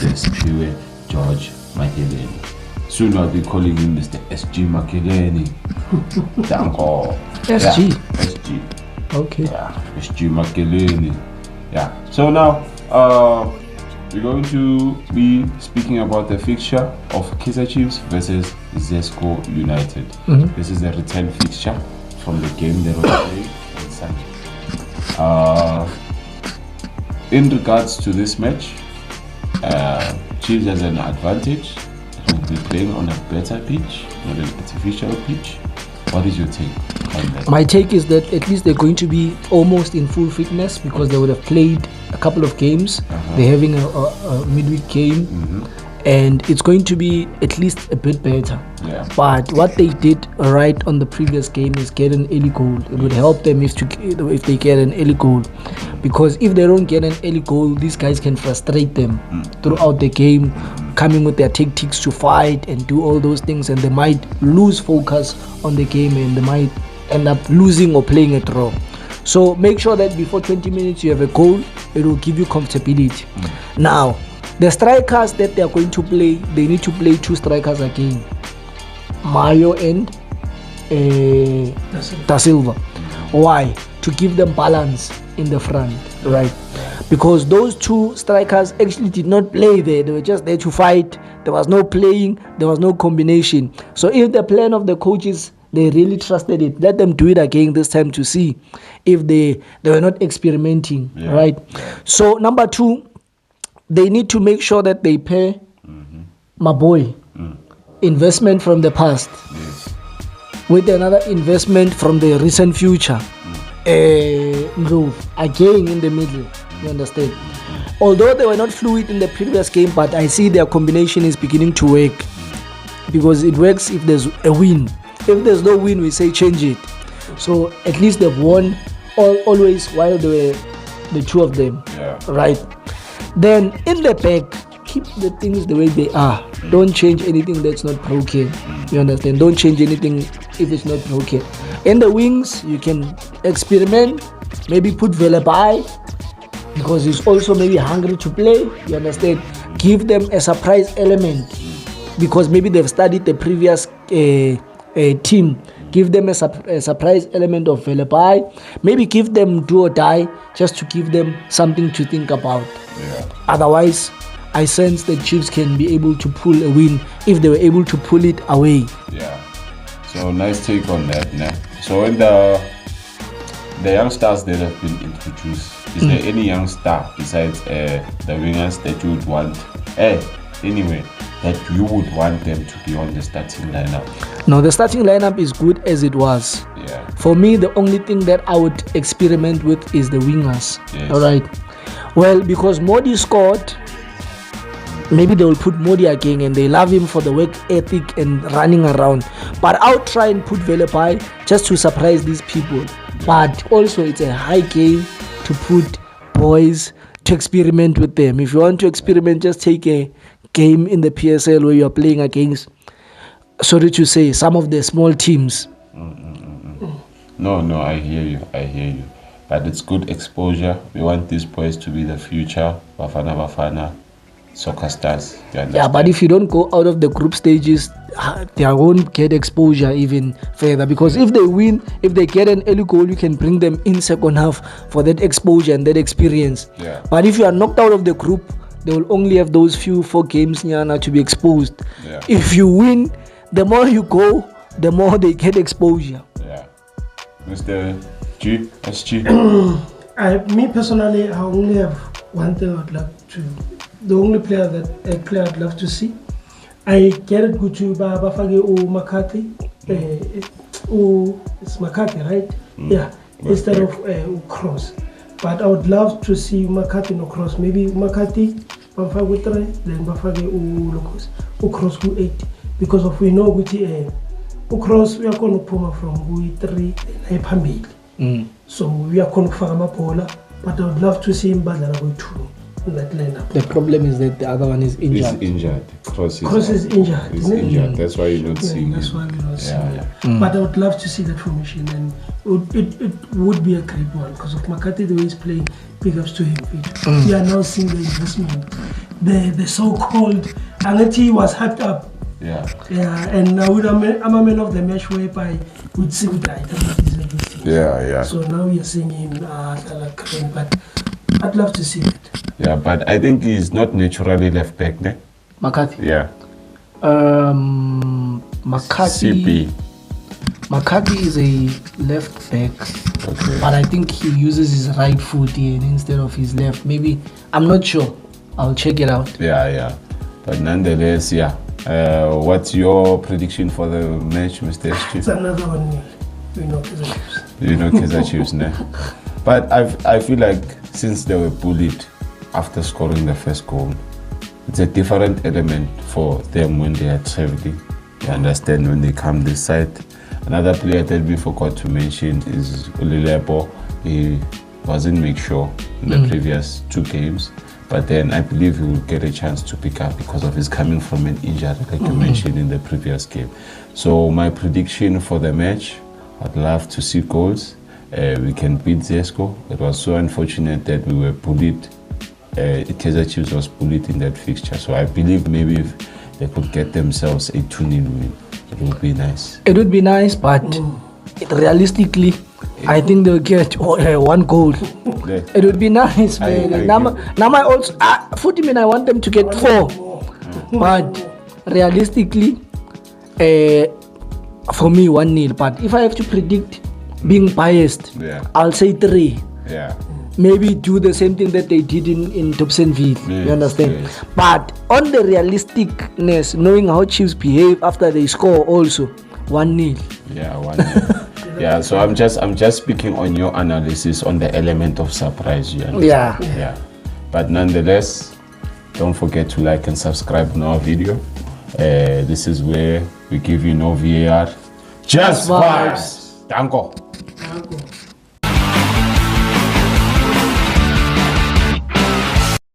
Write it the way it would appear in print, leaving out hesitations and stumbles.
There's Pure George Makeleni. Soon I'll be calling him Mr. SG Makeleni. Danko. SG? Yeah, SG. Okay. Yeah, SG Makeleni. Yeah. So now, we're going to be speaking about the fixture of Kaizer Chiefs versus Zesco United. This is the return fixture from the game that was played on Sunday. In regards to this match, Chiefs has an advantage. Will be playing on a better pitch, not an artificial pitch. What is your take on that? My take is that at least they're going to be almost in full fitness because they would have played a couple of games. They're having a midweek game, and it's going to be at least a bit better. Yeah. But what they did right on the previous game is get an early goal. It would help them if they get an early goal, because if they don't get an early goal, these guys can frustrate them throughout the game, coming with their tactics to fight and do all those things, and they might lose focus on the game and they might end up losing or playing a draw. So make sure that before 20 minutes you have a goal. It will give you comfortability. Now, the strikers that they are going to play, they need to play two strikers again, Mayo and Da Silva. Why? To give them balance in the front, right? Because those two strikers actually did not play there. They were just there to fight. There was no playing. There was no combination. So if the plan of the coaches, they really trusted it, let them do it again this time to see if they were not experimenting, right? So number two, they need to make sure that they pay my boy investment from the past with another investment from the recent future. Move again in the middle, you understand? Although they were not fluid in the previous game, but I see their combination is beginning to work, because it works if there's a win. If there's no win, we say change it. So at least they've won always while they were the two of them, right? Then in the back, keep the things the way they are. Don't change anything that's not broken. You understand? Don't change anything if it's not broken. In the wings, you can experiment. Maybe put Velebai, because he's also maybe hungry to play. You understand? Give them a surprise element, because maybe they've studied the previous team. Give them a surprise element of Velebai. Maybe give them do or die, just to give them something to think about. Otherwise, I sense the Chiefs can be able to pull a win if they were able to pull it away. Yeah. So nice take on that. Nah. So in the young stars that have been introduced, is there any young star besides the wingers that you would want? Anyway, that you would want them to be on the starting lineup? No, the starting lineup is good as it was. Yeah. For me, the only thing that I would experiment with is the wingers. Yes. All right. Well, because Modi scored, maybe they will put Modi again, and they love him for the work ethic and running around. But I'll try and put Velebai just to surprise these people. But also, it's a high game to put boys to experiment with them. If you want to experiment, just take a game in the PSL where you are playing against, sorry to say, some of the small teams. No, I hear you. But it's good exposure. We want these boys to be the future Bafana soccer stars. Yeah, but if you don't go out of the group stages, they won't get exposure even further, because if they win, if they get an early goal, you can bring them in second half for that exposure and that experience. But if you are knocked out of the group, they will only have those 4 games to be exposed. If you win, the more you go, the more they get exposure. Mr. SG? Me personally, I only have one thing I'd love to, the only player I'd love to see. I get it good to Bafage or McCarthy. It's McCarthy, right? Instead of Cross. But I would love to see McCarthy no Cross. Maybe McCarthy, Bafage 3, then Bafage Locos, Cross 8. Because of we know which Cross we are going to puma from 3 Pambil. So we are going to farm a polar, but I would love to see him Badala 2 in that lineup. The problem is that the other one is injured. He's injured. Cross is injured. He's injured. That's why you're not seeing him. That's why we're not seeing him. But I would love to see that formation, and it would be a great one because of McCarthy, the way he's playing, big ups to him. We are now seeing the investment the so-called Angati was hyped up. Yeah. Yeah, and now I'm a man of the match whereby we'd see with the item. Yeah. So now we are seeing him but I'd love to see it. Yeah, but I think he's not naturally left back, ne? McCarthy. Yeah. McCarthy. CP. McCarthy is a left back, Okay. but I think he uses his right foot here instead of his left. Maybe, I'm not sure. I'll check it out. Yeah. But nonetheless, yeah. What's your prediction for the match, Mr. It's Chiefs? another one. We know Kaizer Chiefs. You know Kaizer Chiefs, ne? But I feel like since they were bullied after scoring the first goal, it's a different element for them when they are traveling. You understand, when they come this side. Another player that we forgot to mention is Ulilebo. He wasn't make sure in the previous 2 games, but then I believe he will get a chance to pick up because of his coming from an injury, like you mentioned in the previous game. So my prediction for the match, I'd love to see goals. We can beat Zesco. It was so unfortunate that we were bullied. Kaizer Chiefs was bullied in that fixture. So I believe maybe if they could get themselves a 2-0 win, it would be nice. It would be nice, but realistically, I think they'll get 1 goal. Yeah. It would be nice, man. Now I also, I want them to get 4. But realistically, for me, 1-0. But if I have to predict, being biased, I'll say 3. Yeah. Maybe do the same thing that they did in Dobsonville. Yes, you understand? yes. But on the realisticness, knowing how Chiefs behave after they score, also 1-0. Yeah, 1-0. Yeah. So I'm just speaking on your analysis on the element of surprise. You understand? Yeah. But nonetheless, don't forget to like and subscribe on our video. This is where we give you no VAR, just vibes. Danko.